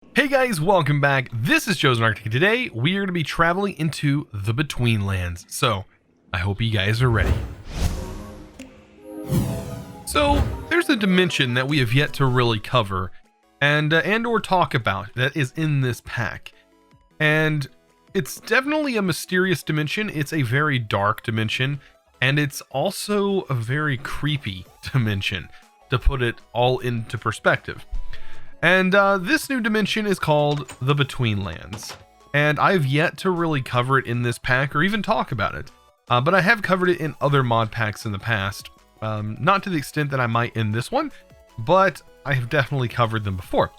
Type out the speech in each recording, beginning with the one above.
Hey guys, welcome back. This is ChosenArchitect. Today we are going to be traveling into the Betweenlands. So, I hope you guys are ready. So, there's a dimension that we have yet to really cover and or talk about that is in this pack. And it's definitely a mysterious dimension. It's a very dark dimension, and it's also a very creepy dimension, to put it all into perspective. And this new dimension is called the Betweenlands, and I've yet to really cover it in this pack or even talk about it, but I have covered it in other mod packs in the past, not to the extent that I might in this one, but I have definitely covered them before.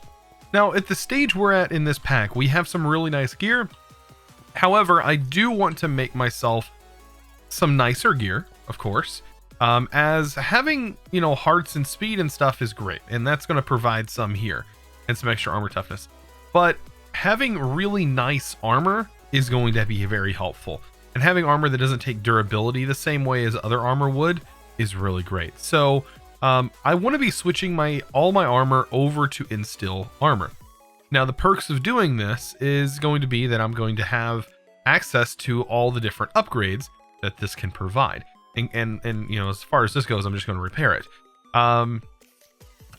Now, at the stage we're at in this pack, we have some really nice gear. However, I do want to make myself some nicer gear, of course, as having, hearts and speed and stuff is great, and that's going to provide some here and some extra armor toughness. But having really nice armor is going to be very helpful, and having armor that doesn't take durability the same way as other armor would is really great. So I want to be switching all my armor over to instill armor. Now, the perks of doing this is going to be that I'm going to have access to all the different upgrades that this can provide. And as far as this goes, I'm just going to repair it.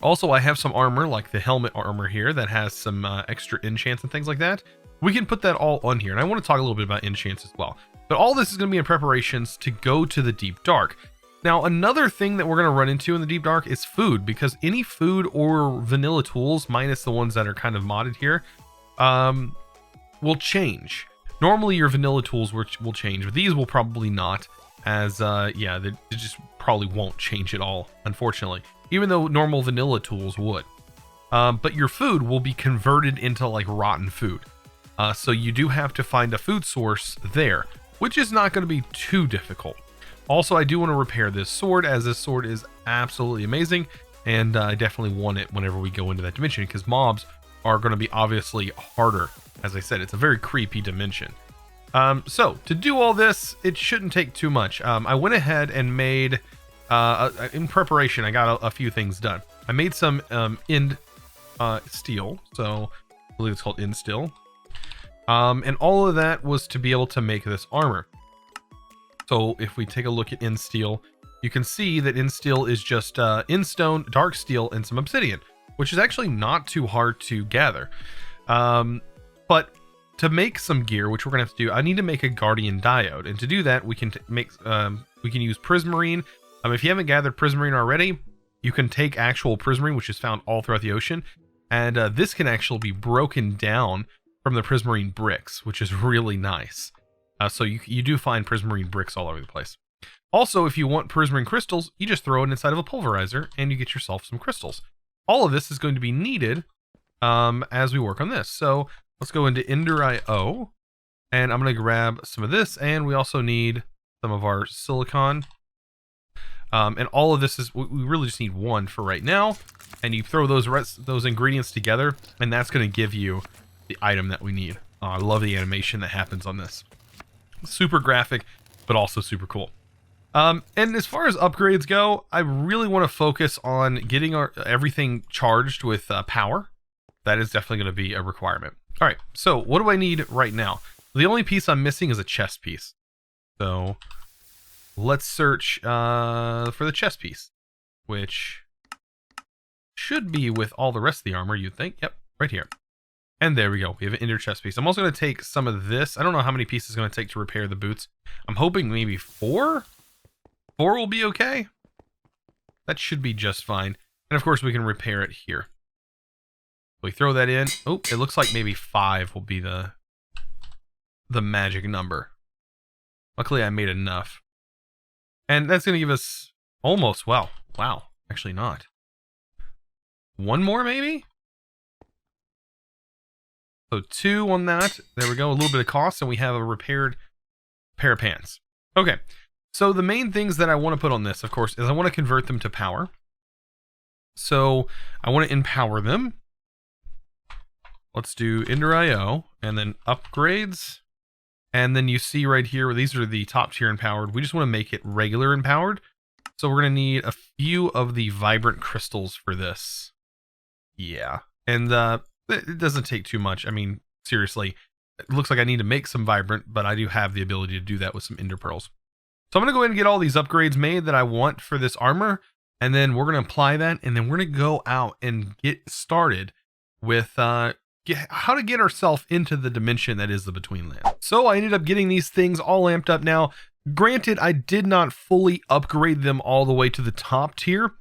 Also, I have some armor, like the helmet armor here, that has some extra enchants and things like that. We can put that all on here, and I want to talk a little bit about enchants as well. But all this is going to be in preparations to go to the Deep Dark. Now, another thing that we're going to run into in the Deep Dark is food, because any food or vanilla tools, minus the ones that are kind of modded here, will change. Normally, your vanilla tools will change, but these will probably not. As they just probably won't change at all, unfortunately, even though normal vanilla tools would. But your food will be converted into like rotten food, so you do have to find a food source there, which is not going to be too difficult. Also, I do want to repair this sword, as this sword is absolutely amazing, and I definitely want it whenever we go into that dimension, because mobs are going to be obviously harder. As I said, it's a very creepy dimension. So to do all this, it shouldn't take too much. I went ahead and made, in preparation, I got a few things done. I made some end steel, so I believe it's called end steel. And all of that was to be able to make this armor. So if we take a look at end steel, you can see that end steel is just end stone, dark steel, and some obsidian, which is actually not too hard to gather. But to make some gear, which we're gonna have to do, I need to make a guardian diode, and to do that, we can use prismarine. If you haven't gathered prismarine already, you can take actual prismarine, which is found all throughout the ocean, and this can actually be broken down from the prismarine bricks, which is really nice. So you do find prismarine bricks all over the place. Also, if you want prismarine crystals, you just throw it inside of a pulverizer, and you get yourself some crystals. All of this is going to be needed as we work on this. So let's go into Ender.io, and I'm going to grab some of this, and we also need some of our silicon. And all of this is, we really just need one for right now, and you throw those ingredients together, and that's going to give you the item that we need. I love the animation that happens on this. Super graphic, but also super cool. And as far as upgrades go, I really want to focus on getting everything charged with power. That is definitely going to be a requirement. All right, so what do I need right now? The only piece I'm missing is a chest piece. So let's search for the chest piece, which should be with all the rest of the armor, you'd think. Yep, right here. And there we go. We have an ender chest piece. I'm also going to take some of this. I don't know how many pieces it's going to take to repair the boots. I'm hoping maybe 4? 4 will be okay. That should be just fine. And of course, we can repair it here. We throw that in. Oh, it looks like maybe 5 will be the magic number. Luckily, I made enough. And that's going to give us almost, wow, actually not. 1 more, maybe? So 2 on that. There we go, a little bit of cost, and we have a repaired pair of pants. Okay, so the main things that I want to put on this, of course, is I want to convert them to power. So I want to empower them. Let's do Ender.io, and then upgrades. And then you see right here, where these are the top tier empowered. We just want to make it regular empowered. So we're going to need a few of the vibrant crystals for this. Yeah. And It doesn't take too much. I mean, seriously, it looks like I need to make some vibrant, but I do have the ability to do that with some ender pearls. So I'm going to go ahead and get all these upgrades made that I want for this armor, and then we're going to apply that, and then we're going to go out and get started with how to get ourselves into the dimension that is the Betweenlands. So I ended up getting these things all amped up now. Granted, I did not fully upgrade them all the way to the top tier,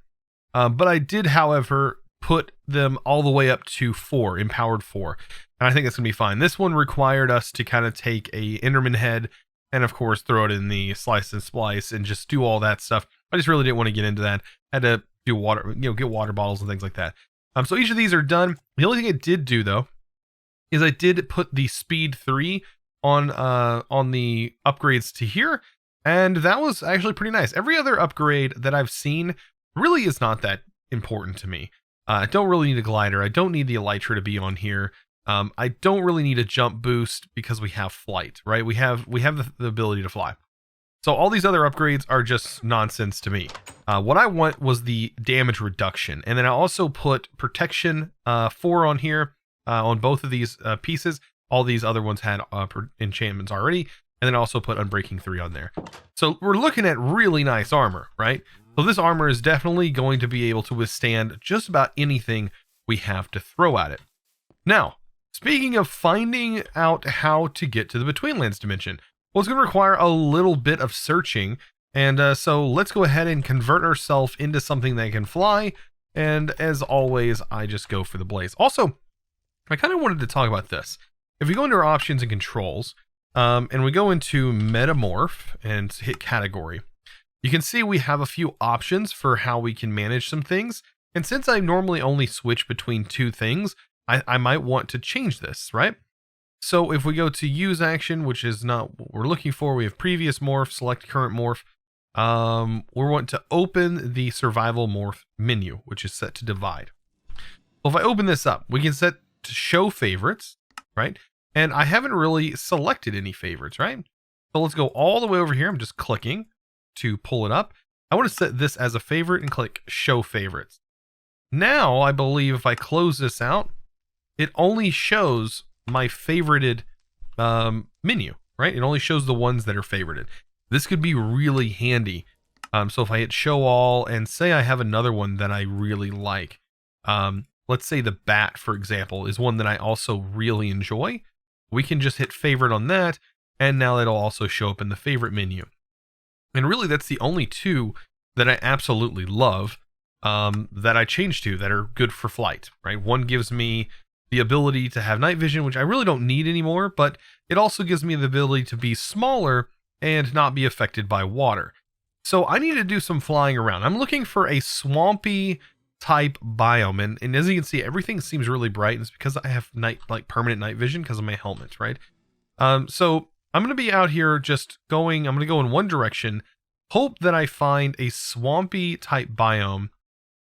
but I did, however, put them all the way up to 4, empowered 4. And I think that's going to be fine. This one required us to kind of take a Enderman head and, of course, throw it in the slice and splice and just do all that stuff. I just really didn't want to get into that. I had to do water, get water bottles and things like that. So each of these are done. The only thing it did do, though, is I did put the speed 3 on the upgrades to here, and that was actually pretty nice. Every other upgrade that I've seen really is not that important to me. I don't really need a glider. I don't need the elytra to be on here. I don't really need a jump boost because we have flight, right? We have the ability to fly. So all these other upgrades are just nonsense to me. What I want was the damage reduction, and then I also put protection 4 on here on both of these pieces. All these other ones had enchantments already, and then I also put unbreaking 3 on there. So we're looking at really nice armor, right? So this armor is definitely going to be able to withstand just about anything we have to throw at it. Now, speaking of finding out how to get to the Betweenlands dimension, well, it's going to require a little bit of searching. And so let's go ahead and convert ourselves into something that can fly. And as always, I just go for the blaze. Also, I kind of wanted to talk about this. If we go into our options and controls, and we go into metamorph and hit category, you can see we have a few options for how we can manage some things. And since I normally only switch between 2 things, I might want to change this, right? So if we go to use action, which is not what we're looking for, we have previous morph, select current morph. We want to open the survival morph menu, which is set to divide. Well, if I open this up, we can set to show favorites, right? And I haven't really selected any favorites, right? So let's go all the way over here. I'm just clicking to pull it up. I want to set this as a favorite and click show favorites. Now, I believe if I close this out, it only shows my favorited menu, right? It only shows the ones that are favorited. This could be really handy. So if I hit show all and say I have another one that I really like, let's say the bat, for example, is one that I also really enjoy. We can just hit favorite on that, and now it'll also show up in the favorite menu. And really, that's the only 2 that I absolutely love that I changed to that are good for flight, right? One gives me the ability to have night vision, which I really don't need anymore, but it also gives me the ability to be smaller and not be affected by water. So I need to do some flying around. I'm looking for a swampy type biome, and as you can see, everything seems really bright, and it's because I have permanent night vision because of my helmet, right? So I'm going to be out here just going, I'm going to go in one direction, hope that I find a swampy type biome,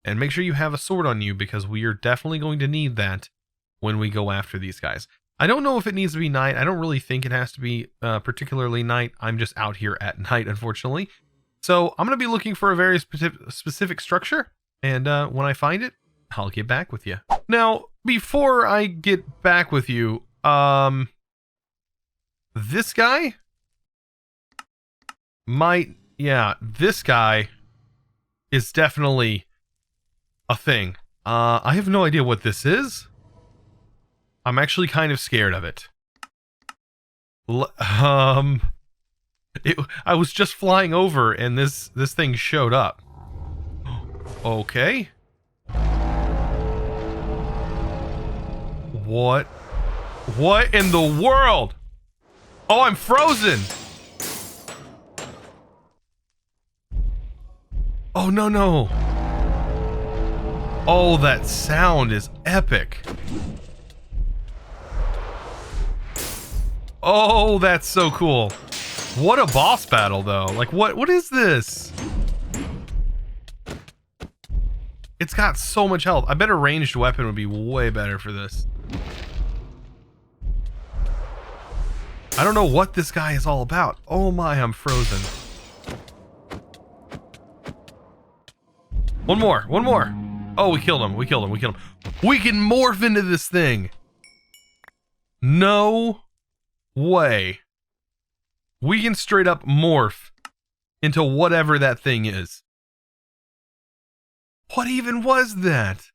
and make sure you have a sword on you because we are definitely going to need that when we go after these guys. I don't know if it needs to be night. I don't really think it has to be particularly night. I'm just out here at night, unfortunately. So I'm going to be looking for a very specific structure, and when I find it, I'll get back with you. Now, before I get back with you, this guy this guy is definitely a thing. I have no idea what this is. I'm actually kind of scared of it. I was just flying over and this thing showed up. Okay. What in the world? Oh, I'm frozen. Oh, no. Oh, that sound is epic. Oh, that's so cool. What a boss battle, though. Like, what is this? It's got so much health. I bet a ranged weapon would be way better for this. I don't know what this guy is all about. Oh my, I'm frozen. One more. Oh, we killed him. We can morph into this thing. No way. We can straight up morph into whatever that thing is. What even was that?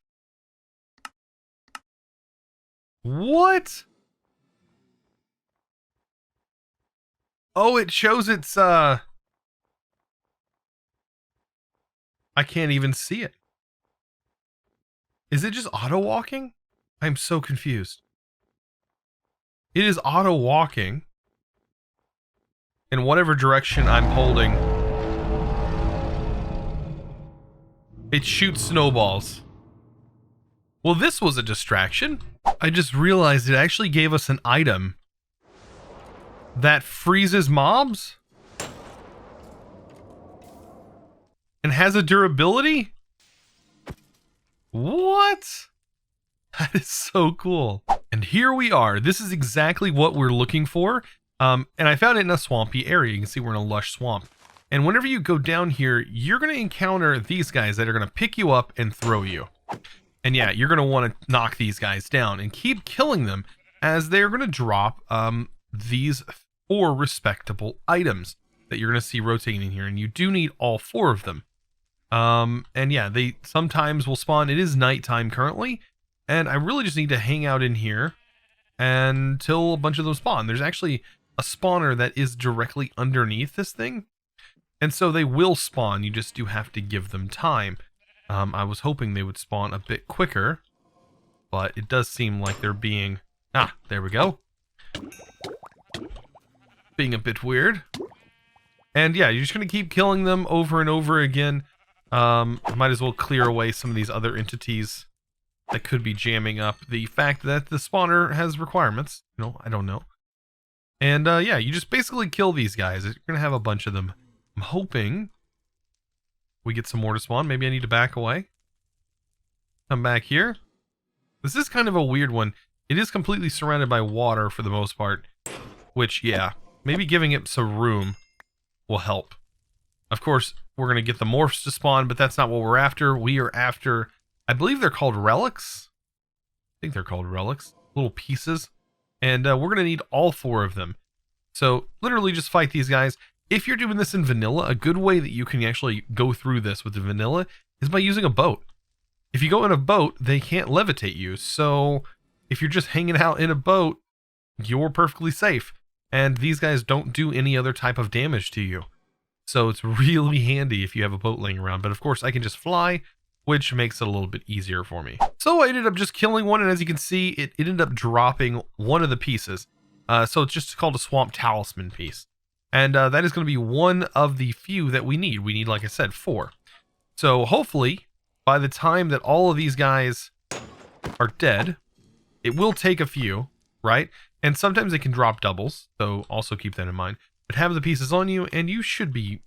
What? Oh, it shows its, I can't even see it. Is it just auto walking? I'm so confused. It is auto walking in whatever direction I'm holding. It shoots snowballs. Well, this was a distraction. I just realized it actually gave us an item that freezes mobs and has a durability. What? That is so cool. And here we are. This is exactly what we're looking for. And I found it in a swampy area. You can see we're in a lush swamp. And whenever you go down here, you're going to encounter these guys that are going to pick you up and throw you. And yeah, you're going to want to knock these guys down and keep killing them, as they're going to drop these 4 respectable items that you're going to see rotating in here. And you do need all 4 of them. And yeah, they sometimes will spawn. It is nighttime currently, and I really just need to hang out in here until a bunch of them spawn. There's actually a spawner that is directly underneath this thing, and so they will spawn. You just do have to give them time. I was hoping they would spawn a bit quicker, but it does seem like they're being... Ah, there we go. Being a bit weird. And yeah, you're just going to keep killing them over and over again. Might as well clear away some of these other entities that could be jamming up the fact that the spawner has requirements. You know, I don't know. And yeah, you just basically kill these guys. You're going to have a bunch of them. I'm hoping we get some more to spawn. Maybe I need to back away. Come back here. This is kind of a weird one. It is completely surrounded by water for the most part, which, yeah, maybe giving it some room will help. Of course, we're going to get the morphs to spawn, but that's not what we're after. We are after, I believe they're called relics. I think they're called relics. Little pieces. And we're going to need all 4 of them. So literally just fight these guys. If you're doing this in vanilla, a good way that you can actually go through this with the vanilla is by using a boat. If you go in a boat, they can't levitate you. So if you're just hanging out in a boat, you're perfectly safe. And these guys don't do any other type of damage to you. So it's really handy if you have a boat laying around. But of course, I can just fly, which makes it a little bit easier for me. So I ended up just killing one, and as you can see, it ended up dropping one of the pieces. So it's just called a Swamp Talisman piece. And that is going to be one of the few that we need. We need, like I said, 4. So hopefully, by the time that all of these guys are dead, it will take a few, right? And sometimes they can drop doubles, so also keep that in mind. But have the pieces on you, and you should be,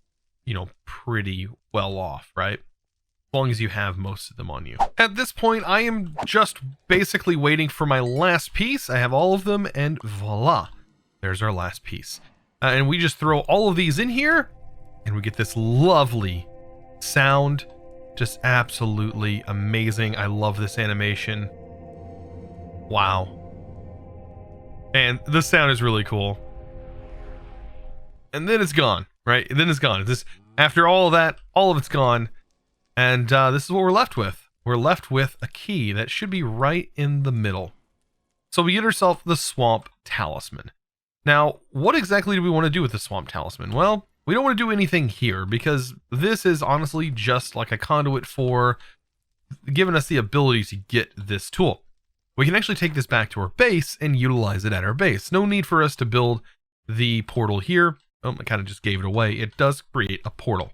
you know, pretty well off, right? As long as you have most of them on you. At this point, I am just basically waiting for my last piece. I have all of them, and voila, there's our last piece. And we just throw all of these in here, and we get this lovely sound. Just absolutely amazing. I love this animation. Wow. And the sound is really cool. And then it's gone, right? And then it's gone. This, after all of that, all of it's gone. And this is what we're left with. We're left with a key that should be right in the middle. So we get ourselves the Swamp Talisman. Now, what exactly do we want to do with the Swamp Talisman? Well, we don't want to do anything here, because this is honestly just like a conduit for giving us the ability to get this tool. We can actually take this back to our base and utilize it at our base. No need for us to build the portal here. Oh, I kind of just gave it away. It does create a portal.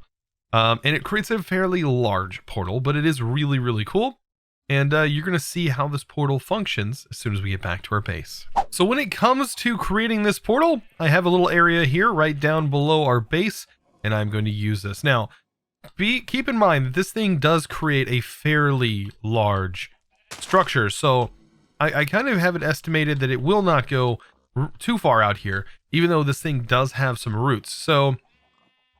And it creates a fairly large portal, but it is really, really cool. And you're going to see how this portal functions as soon as we get back to our base. So when it comes to creating this portal, I have a little area here right down below our base, and I'm going to use this. Now, keep in mind that this thing does create a fairly large structure. So I kind of have it estimated that it will not go too far out here, even though this thing does have some roots. So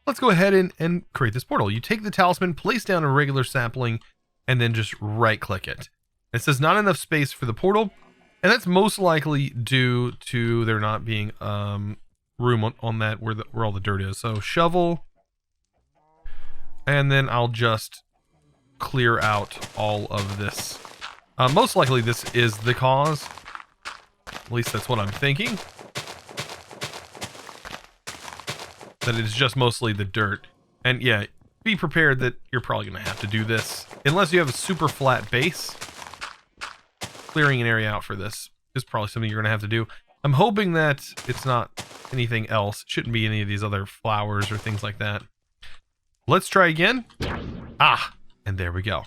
let's go ahead and create this portal. You take the talisman, place down a regular sapling, and then just right click it. It says not enough space for the portal, and that's most likely due to there not being room on that where all the dirt is. So shovel, and then I'll just clear out all of this. Most likely this is the cause. At least that's what I'm thinking. That it's just mostly the dirt. And yeah, be prepared that you're probably going to have to do this. Unless you have a super flat base. Clearing an area out for this is probably something you're going to have to do. I'm hoping that it's not anything else. It shouldn't be any of these other flowers or things like that. Let's try again. And there we go.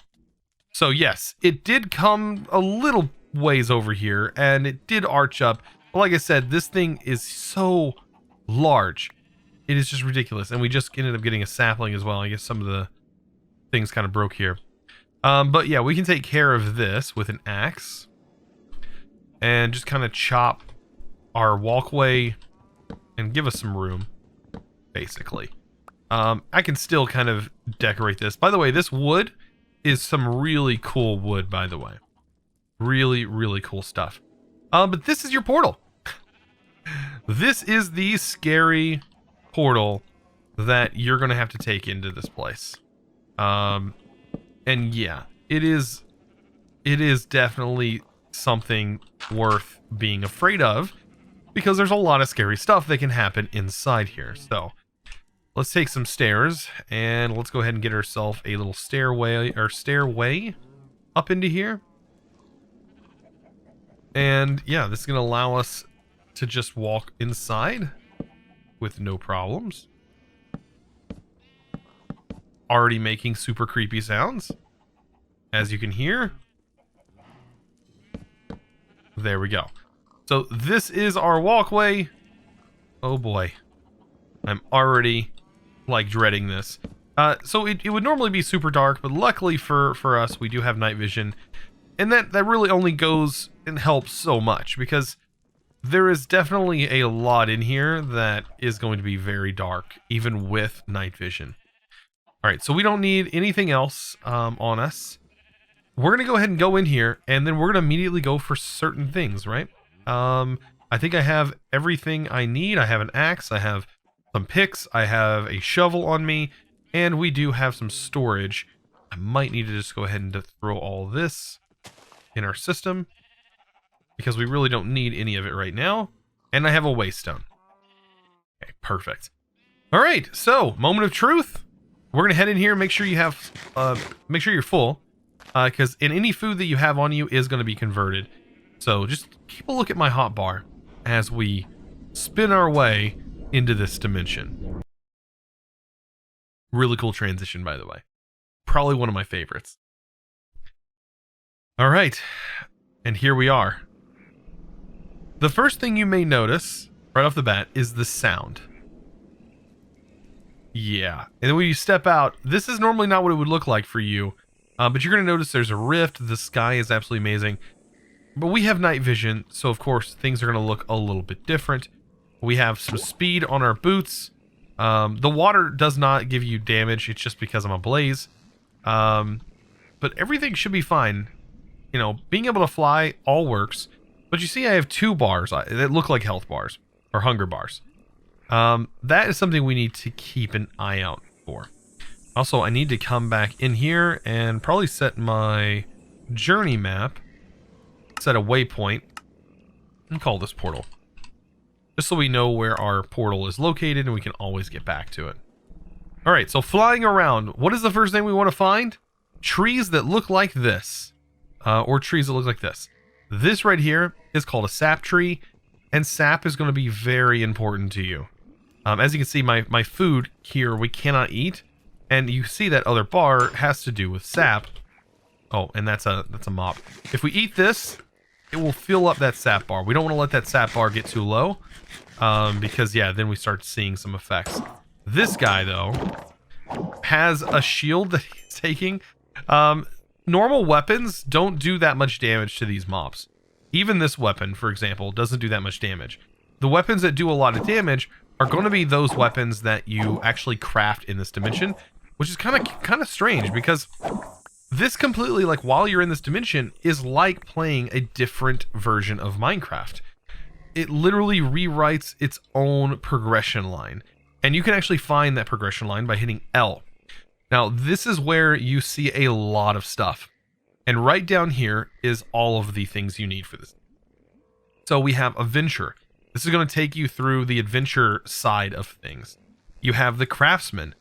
So yes, it did come a little ways over here, and it did arch up. But like I said, this thing is so large. It is just ridiculous. And we just ended up getting a sapling as well. I guess some of the things kind of broke here. But yeah, we can take care of this with an axe. And just kind of chop our walkway and give us some room, basically. I can still kind of decorate this. By the way, this wood is some really cool wood, by the way. Really, really cool stuff. But this is your portal. This is the scary portal that you're going to have to take into this place. And yeah, it is definitely something worth being afraid of, because there's a lot of scary stuff that can happen inside here. So let's take some stairs and let's go ahead and get ourselves a little stairway up into here. And yeah, this is going to allow us to just walk inside with no problems. Already making super creepy sounds, as you can hear. There we go. So this is our walkway. Oh boy. I'm already like dreading this. So it would normally be super dark, but luckily for us, we do have night vision. And that really only goes and helps so much, because there is definitely a lot in here that is going to be very dark, even with night vision. All right, so we don't need anything else on us. We're going to go ahead and go in here, and then we're going to immediately go for certain things, right? I think I have everything I need. I have an axe, I have some picks, I have a shovel on me, and we do have some storage. I might need to just go ahead and throw all this in our system, because we really don't need any of it right now. And I have a waystone. Okay, perfect. All right, so moment of truth. We're going to head in here and make sure you have, make sure you're full. Because in any food that you have on you is going to be converted. So just keep a look at my hotbar as we spin our way into this dimension. Really cool transition, by the way. Probably one of my favorites. All right, and here we are. The first thing you may notice right off the bat is the sound. Yeah, and then when you step out, this is normally not what it would look like for you. But you're going to notice there's a rift. The sky is absolutely amazing. But we have night vision, so of course things are going to look a little bit different. We have some speed on our boots. The water does not give you damage. It's just because I'm ablaze. But everything should be fine. You know, being able to fly all works. But you see I have 2 bars that look like health bars or hunger bars. That is something we need to keep an eye out for. Also, I need to come back in here and probably set my journey map, set a waypoint, and call this portal. Just so we know where our portal is located and we can always get back to it. Alright, so flying around, what is the first thing we want to find? Trees that look like this. Or trees that look like this. This right here is called a sap tree, and sap is going to be very important to you. As you can see, my food here we cannot eat. And you see that other bar has to do with sap. Oh, and that's a mop. If we eat this, it will fill up that sap bar. We don't want to let that sap bar get too low. Because, yeah, then we start seeing some effects. This guy, though, has a shield that he's taking. Normal weapons don't do that much damage to these mobs. Even this weapon, for example, doesn't do that much damage. The weapons that do a lot of damage are going to be those weapons that you actually craft in this dimension. Which is kind of strange, because This completely, like, while you're in this dimension, is like playing a different version of Minecraft. It literally rewrites its own progression line. And you can actually find that progression line by hitting L. Now, this is where you see a lot of stuff. And right down here is all of the things you need for this. So we have Adventure. This is going to take you through the adventure side of things. You have the Craftsman,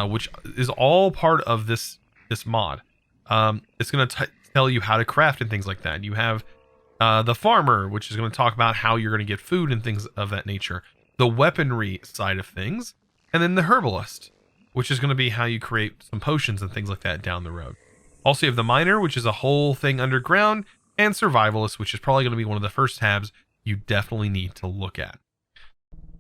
which is all part of this mod. It's going to tell you how to craft and things like that. You have the Farmer, which is going to talk about how you're going to get food and things of that nature. The weaponry side of things. And then the Herbalist, which is going to be how you create some potions and things like that down the road. Also, you have the Miner, which is a whole thing underground. And Survivalist, which is probably going to be one of the first tabs you definitely need to look at.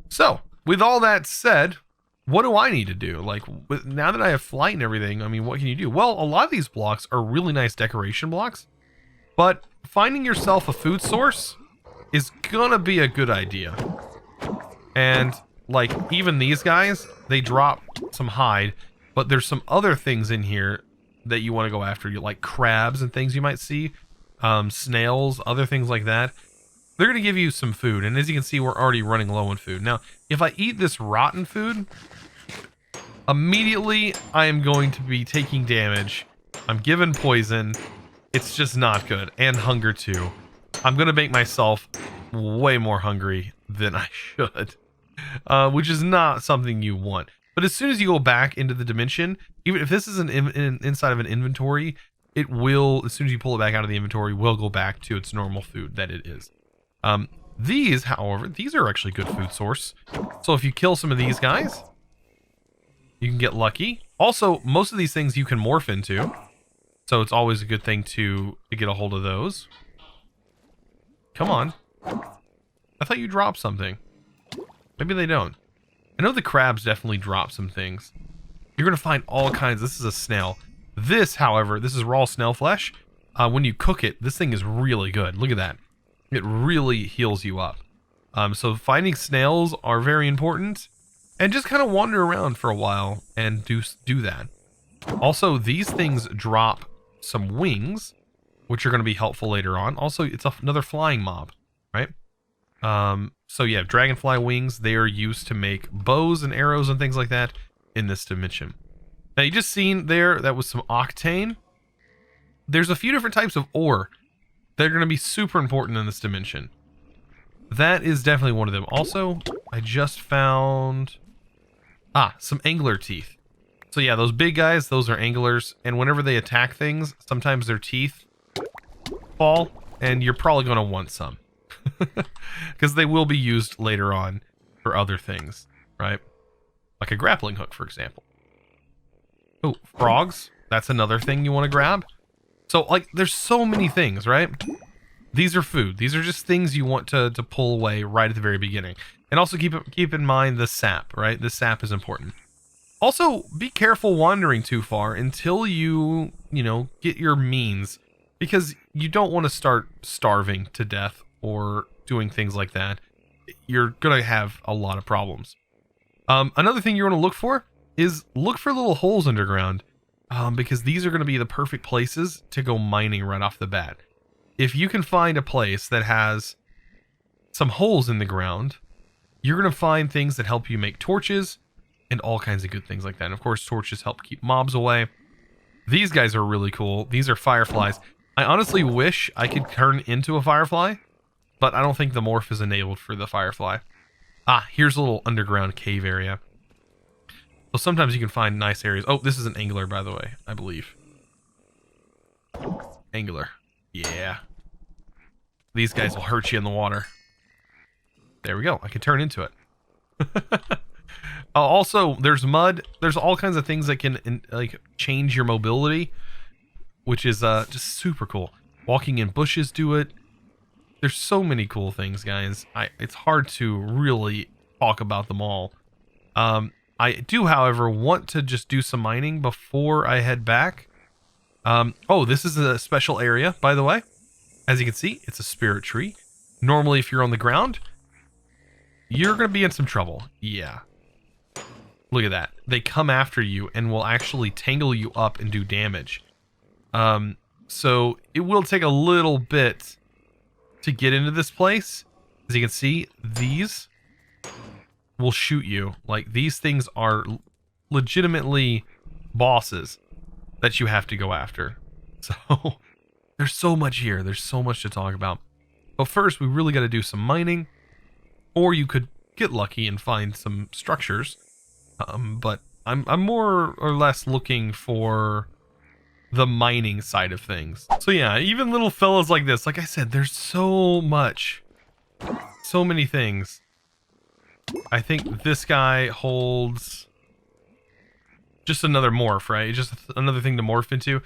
So, with all that said, what do I need to do? Like, now that I have flight and everything, I mean, what can you do? Well, a lot of these blocks are really nice decoration blocks, but finding yourself a food source is gonna be a good idea. And, like, even these guys, they drop some hide, but there's some other things in here that you want to go after. You like crabs and things you might see, snails, other things like that. They're going to give you some food, and as you can see, we're already running low on food. Now, if I eat this rotten food, immediately I am going to be taking damage. I'm given poison. It's just not good, and hunger too. I'm going to make myself way more hungry than I should, which is not something you want. But as soon as you go back into the dimension, even if this is inside of an inventory, it will, as soon as you pull it back out of the inventory, will go back to its normal food that it is. These, however, these are actually good food source. So if you kill some of these guys, you can get lucky. Also, most of these things you can morph into. So it's always a good thing to get a hold of those. Come on. I thought you dropped something. Maybe they don't. I know the crabs definitely drop some things. You're going to find all kinds. This is a snail. This, however, this is raw snail flesh. When you cook it, this thing is really good. Look at that. It really heals you up. So finding snails are very important. And just kind of wander around for a while and do that. Also, these things drop some wings, which are going to be helpful later on. Also, it's another flying mob, right? So yeah, Dragonfly Wings, they are used to make bows and arrows and things like that in this dimension. Now, you just seen there, that was some octane. There's a few different types of ore that are going to be super important in this dimension. That is definitely one of them. Also, I just found... some angler teeth. So yeah, those big guys, those are anglers. And whenever they attack things, sometimes their teeth fall. And you're probably going to want some. Because they will be used later on for other things, right? Like a grappling hook, for example. Oh, frogs. That's another thing you want to grab. So, like, there's so many things, right? These are food. These are just things you want to pull away right at the very beginning. And also keep in mind the sap, right? The sap is important. Also, be careful wandering too far until you get your means. Because you don't want to start starving to death or doing things like that. You're going to have a lot of problems. Another thing you want to look for is look for little holes underground. Because these are going to be the perfect places to go mining right off the bat. If you can find a place that has some holes in the ground, you're going to find things that help you make torches and all kinds of good things like that. And of course, torches help keep mobs away. These guys are really cool. These are Fireflies. I honestly wish I could turn into a Firefly, but I don't think the morph is enabled for the Firefly. Here's a little underground cave area. So sometimes you can find nice areas. Oh, this is an angler, by the way, I believe. Angler. Yeah. These guys will hurt you in the water. There we go. I can turn into it. Also, there's mud. There's all kinds of things that can change your mobility, which is just super cool. Walking in bushes do it. There's so many cool things, guys. It's hard to really talk about them all. I do, however, want to just do some mining before I head back. Oh, this is a special area, by the way. As you can see, it's a spirit tree. Normally, if you're on the ground, you're going to be in some trouble. Yeah. Look at that. They come after you and will actually tangle you up and do damage. So it will take a little bit to get into this place. As you can see, these will shoot you. Like, these things are legitimately bosses that you have to go after. So there's so much here. There's so much to talk about. But first, we really got to do some mining, or you could get lucky and find some structures. But I'm more or less looking for the mining side of things. So yeah, even little fellas like this, like I said, there's so much, so many things. I think this guy holds just another morph, right? Just another thing to morph into.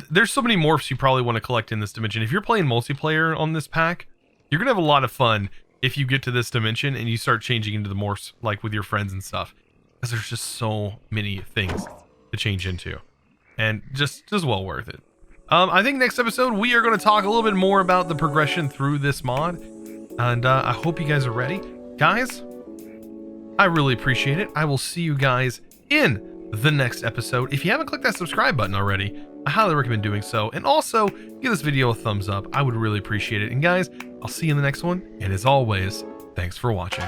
There's so many morphs you probably want to collect in this dimension. If you're playing multiplayer on this pack, you're gonna have a lot of fun if you get to this dimension and you start changing into the morphs, like with your friends and stuff, because there's just so many things to change into, and just well worth it. I think next episode we are going to talk a little bit more about the progression through this mod, and I hope you guys are ready. Guys, I really appreciate it. I will see you guys in the next episode. If you haven't clicked that subscribe button already, I highly recommend doing so, and also give this video a thumbs up. I would really appreciate it. And guys, I'll see you in the next one, and as always, thanks for watching.